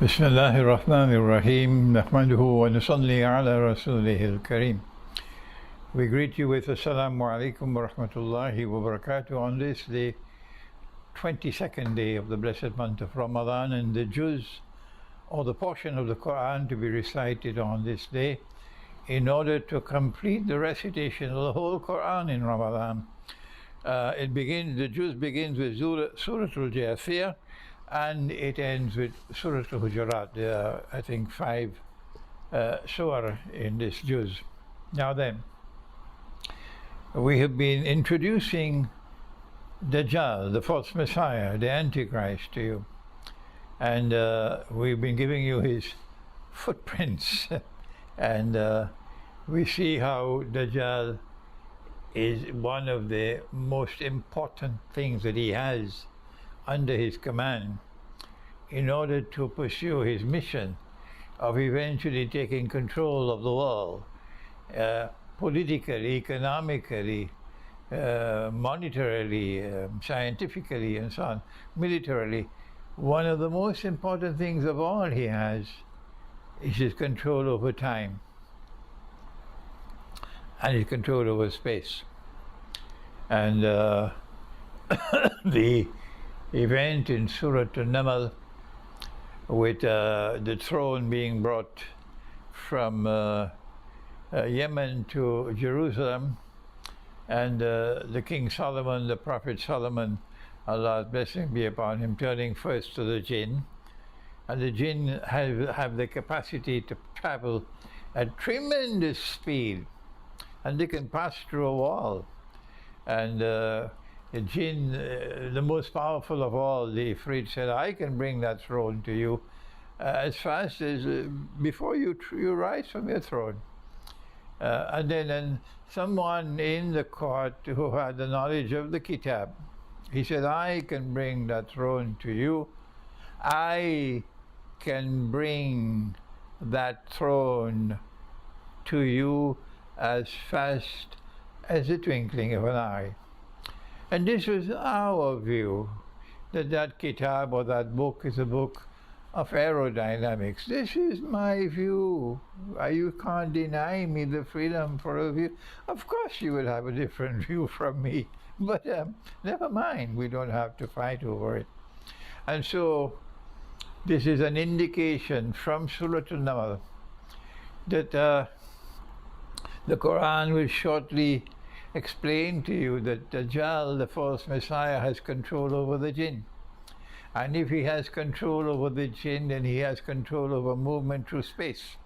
بسم الله الرحمن الرحيم نحمده ونصلي على رسوله الكريم. We greet you with Assalamu alaikum wa rahmatullahi wa barakatuh on this, the 22nd day of the blessed month of Ramadan, and the juz, or the portion of the Quran to be recited on this day in order to complete the recitation of the whole Quran in Ramadan. The juz begins with Surah Al-Jathiyah, and it ends with Surah Al-Hujurat. There are, I think, 5 surah in this juz. Now then, we have been introducing Dajjal, the false Messiah, the Antichrist, to you. And we've been giving you his footprints. And we see how Dajjal is one of the most important things that he has under his command in order to pursue his mission of eventually taking control of the world, politically, economically, monetarily, scientifically, and so on, militarily. One of the most important things of all he has is his control over time and his control over space. And the event in Surah An-Naml with the throne being brought from Yemen to Jerusalem, and the King Solomon, the Prophet Solomon, Allah's blessing be upon him, turning first to the jinn. And the jinn have the capacity to travel at tremendous speed, and they can pass through a wall. And the jinn, the most powerful of all, the Ifrit, said, I can bring that throne to you as fast as before you rise from your throne. And then someone in the court who had the knowledge of the Kitab, he said, I can bring that throne to you. I can bring that throne to you as fast as the twinkling of an eye. And this was our view, that Kitab or that book is a book of aerodynamics. This is my view. You can't deny me the freedom for a view. Of course you will have a different view from me, but never mind, we don't have to fight over it. And so this is an indication from Surah Al-Naml that the Quran will shortly explain to you that Dajjal, the false Messiah, has control over the jinn. And if he has control over the jinn, then he has control over movement through space.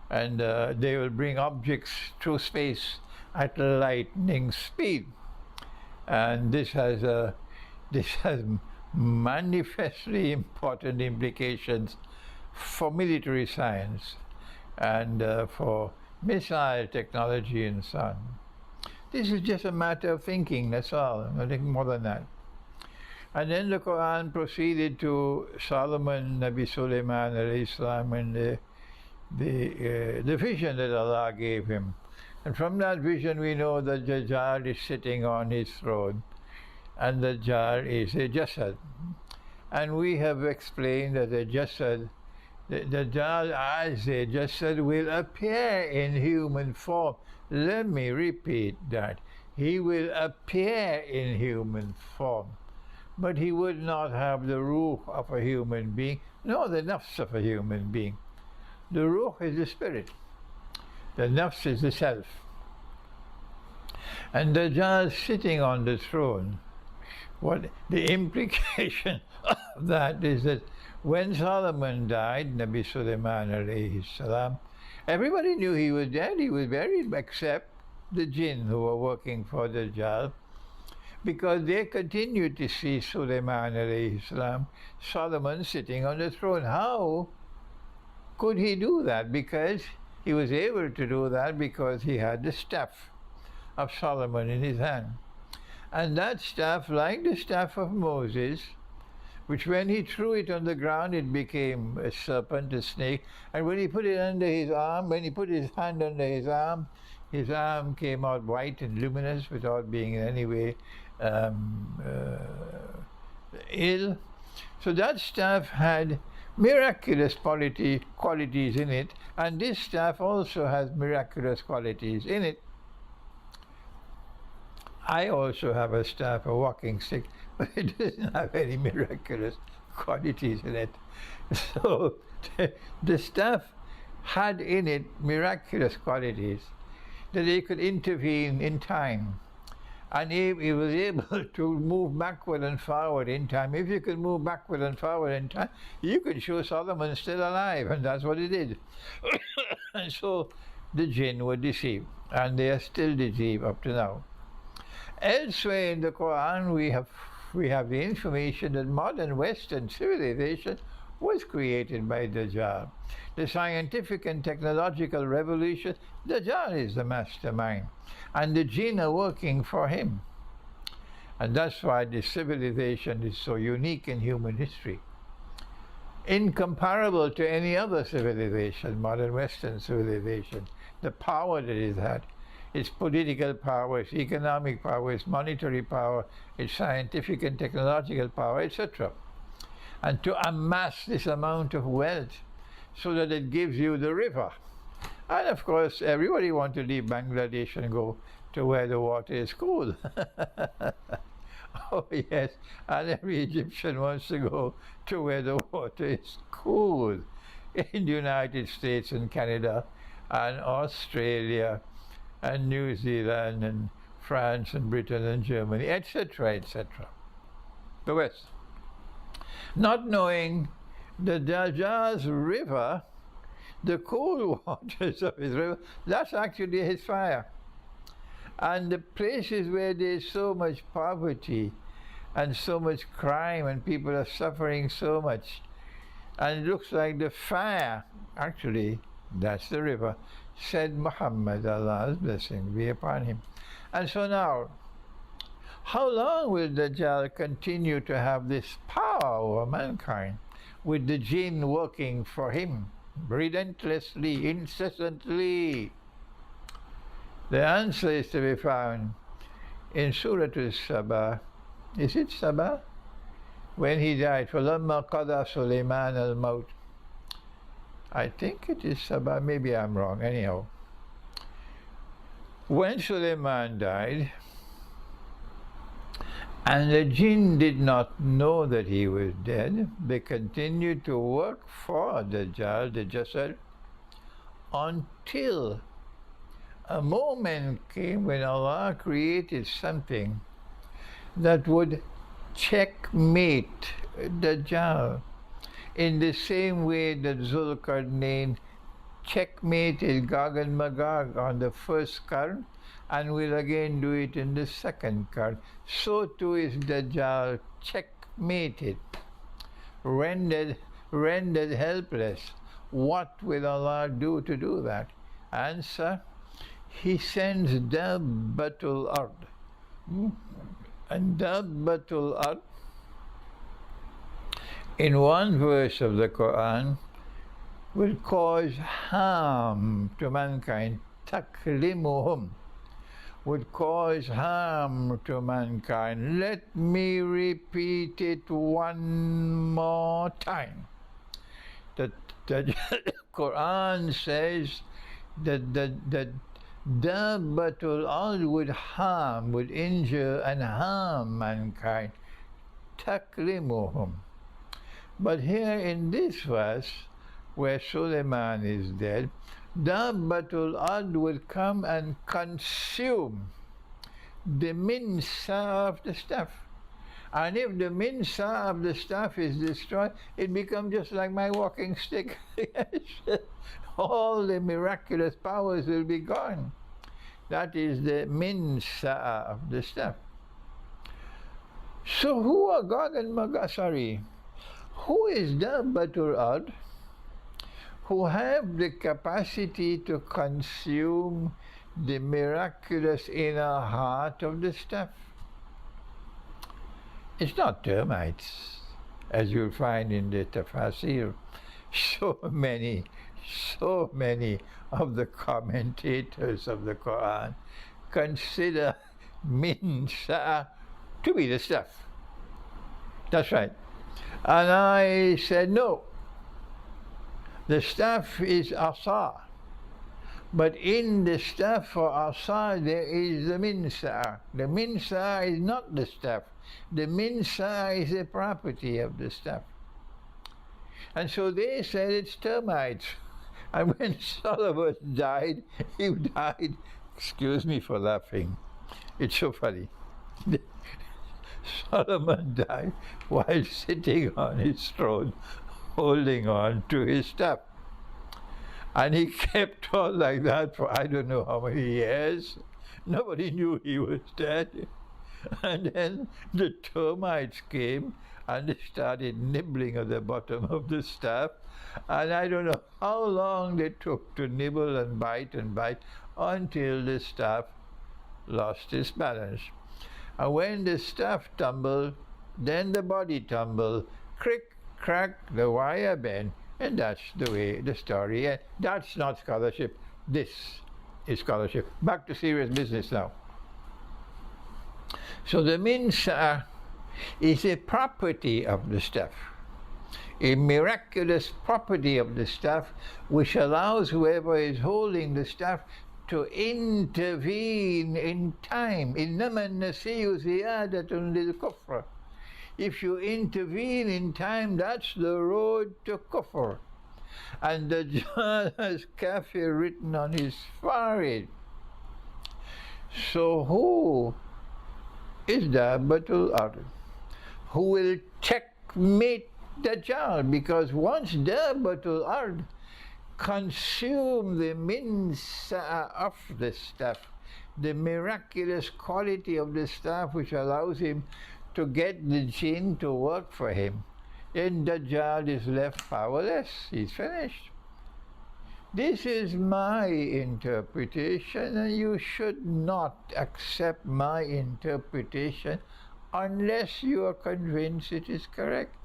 And they will bring objects through space at lightning speed. And this has manifestly important implications for military science and for missile technology and so on. This is just a matter of thinking, that's all, nothing more than that. And then the Quran proceeded to Solomon, Nabi Sulaiman alayhi salam, and the vision that Allah gave him. And from that vision we know that Dajjal is sitting on his throne, and Dajjal is a Jasad. And we have explained that the Jasad, the Dajjal as a Jasad will appear in human form. Let me repeat that. He will appear in human form, but he would not have the ruh of a human being, nor the nafs of a human being. The ruh is the spirit. The nafs is the self. And Dajjal sitting on the throne, what the implication of that is that when Solomon died, Nabi Sulaiman alayhi salam, everybody knew he was dead. He was buried, except the jinn who were working for Dajjal, because they continued to see Sulaiman alayhi salam, Solomon sitting on the throne. How could he do that? Because he was able to do that because he had the staff of Solomon in his hand. And that staff, like the staff of Moses, which when he threw it on the ground, it became a serpent, a snake. And when he put it under his arm, when he put his hand under his arm came out white and luminous without being in any way ill. So that staff had miraculous qualities in it, and this staff also has miraculous qualities in it. I also have a staff, a walking stick, but it doesn't have any miraculous qualities in it. So the staff had in it miraculous qualities, that it could intervene in time. And he was able to move backward and forward in time. If you could move backward and forward in time, you could show Solomon still alive, and that's what he did. And so the jinn were deceived, and they are still deceived up to now. Elsewhere in the Quran, we have the information that modern Western civilization was created by Dajjal. The scientific and technological revolution, Dajjal is the mastermind, and the jinn are working for him. And that's why this civilization is so unique in human history. Incomparable to any other civilization, modern Western civilization, the power that it had, its political power, its economic power, its monetary power, its scientific and technological power, etc. And to amass this amount of wealth so that it gives you the river. And of course, everybody wants to leave Bangladesh and go to where the water is cool. Oh yes, and every Egyptian wants to go to where the water is cool. In the United States and Canada and Australia and New Zealand and France and Britain and Germany, etc., etc. The West. Not knowing that Dajjal's river, the cool waters of his river, that's actually his fire. And the places where there's so much poverty and so much crime and people are suffering so much, and it looks like the fire, actually, that's the river, said Muhammad, Allah's blessing be upon him. And so now, how long will Dajjal continue to have this power over mankind, with the jinn working for him, relentlessly, incessantly? The answer is to be found in Surah Al-Sabah. Is it Sabah? When he died, فَلَمَّا قَضَى سُلَيْمَانَ الْمَوْتِ. I think it is Sabah, maybe I'm wrong, anyhow. When Suleiman died, and the jinn did not know that he was dead, they continued to work for Dajjal, the Jasad, until a moment came when Allah created something that would checkmate Dajjal, in the same way that Zulkarnain checkmated Gog and Magog on the first Qarn, and will again do it in the second Qarn. So too is Dajjal checkmated, rendered helpless. What will Allah do to do that? Answer, He sends Dabbatul Ard. And Dabbatul Ard, in one verse of the Quran, will cause harm to mankind. Taklimuhum, would cause harm to mankind. Let me repeat it one more time. The Quran says that Dabbatul Ard would harm, would injure and harm mankind. Taklimuhum. But here in this verse, where Suleiman is dead, Dabbatul Ard will come and consume the minsa of the staff. And if the minsa of the staff is destroyed, it becomes just like my walking stick. All the miraculous powers will be gone. That is the minsa of the staff. So who are Gog and Magog? Who is Dabbatul Ard, who have the capacity to consume the miraculous inner heart of the staff? It's not termites, as you'll find in the tafsir. So many of the commentators of the Quran consider minsa to be the staff. That's right. And I said, no, The staff is asa. But in the staff for asa there is the minsa. The minsa is not the staff. The minsa is a property of the staff. And so they said it's termites. And when Solomon died, he died, excuse me for laughing, it's so funny. Solomon died while sitting on his throne, holding on to his staff. And he kept on like that for I don't know how many years. Nobody knew he was dead. And then the termites came and they started nibbling at the bottom of the staff. And I don't know how long they took to nibble and bite until the staff lost its balance. And when the staff tumbled, then the body tumbled, crick, crack, the wire bent, and that's the way the story ends. That's not scholarship. This is scholarship. Back to serious business now. So the minsa is a property of the staff, a miraculous property of the staff which allows whoever is holding the staff to intervene in time. إِنَّمَا النَّسِيُّ زِيَادَةٌ لِلْكُفْرِ. If you intervene in time, that's the road to kufr. And the Dajjal has kafir written on his forehead. So who is Dabbatul Ard? Who will checkmate Dajjal? Because once Dabbatul Ard consume the minsa of the staff, the miraculous quality of the staff which allows him to get the jinn to work for him, then Dajjal is left powerless. He's finished. This is my interpretation, and you should not accept my interpretation unless you are convinced it is correct.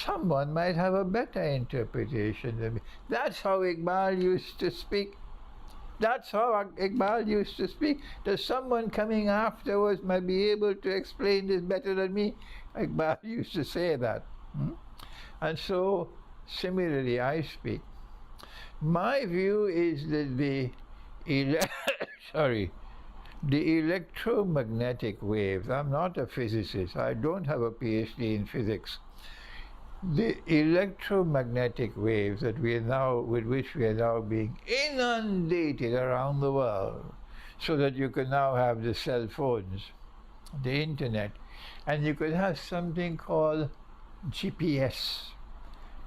Someone might have a better interpretation than me. That's how Iqbal used to speak. That's how Iqbal used to speak. There's someone coming afterwards might be able to explain this better than me. Iqbal used to say that. And so, similarly, I speak. My view is that the electromagnetic waves, I'm not a physicist, I don't have a PhD in physics. The electromagnetic waves that with which we are now being inundated around the world, so that you can now have the cell phones, the internet, and you could have something called GPS.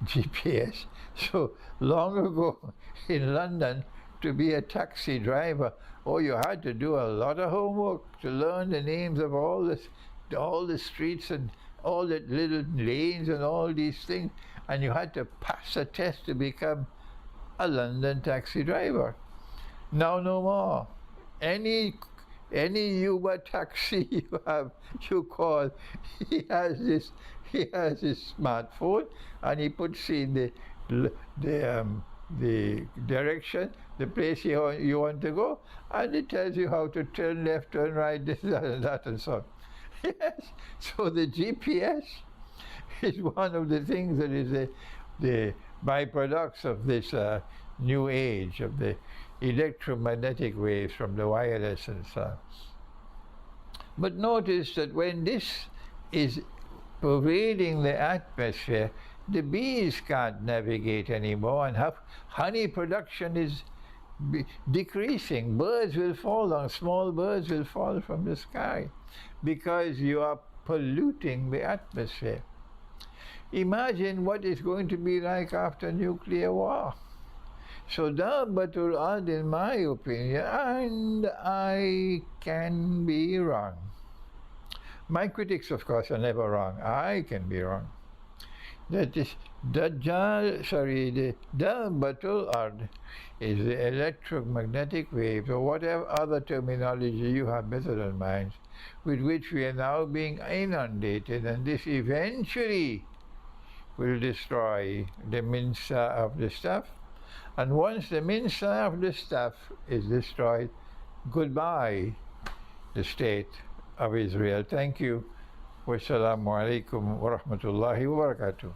GPS. So long ago in London, to be a taxi driver, you had to do a lot of homework to learn the names of all the streets and all the little lanes and all these things, and you had to pass a test to become a London taxi driver. Now no more. Any Uber taxi you call, he has his smartphone, and he puts in the direction, the place you want to go, and it tells you how to turn left, turn right, this, that, and so on. Yes, so the GPS is one of the things that is the byproducts of this new age of the electromagnetic waves from the wireless and so on. But notice that when this is pervading the atmosphere, the bees can't navigate anymore, and honey production is decreasing. Birds will fall down, small birds will fall from the sky, because you are polluting the atmosphere. Imagine what it's going to be like after nuclear war. So Dabbatul Ard, in my opinion, and I can be wrong. My critics, of course, are never wrong. I can be wrong. That is the Dabbatul Ard is the electromagnetic waves, or whatever other terminology you have better than mine, with which we are now being inundated, and this eventually will destroy the minsa of the staff. And once the minsa of the staff is destroyed, goodbye the state of Israel. Thank you. Wassalamu alaikum wa rahmatullahi wa barakatuh.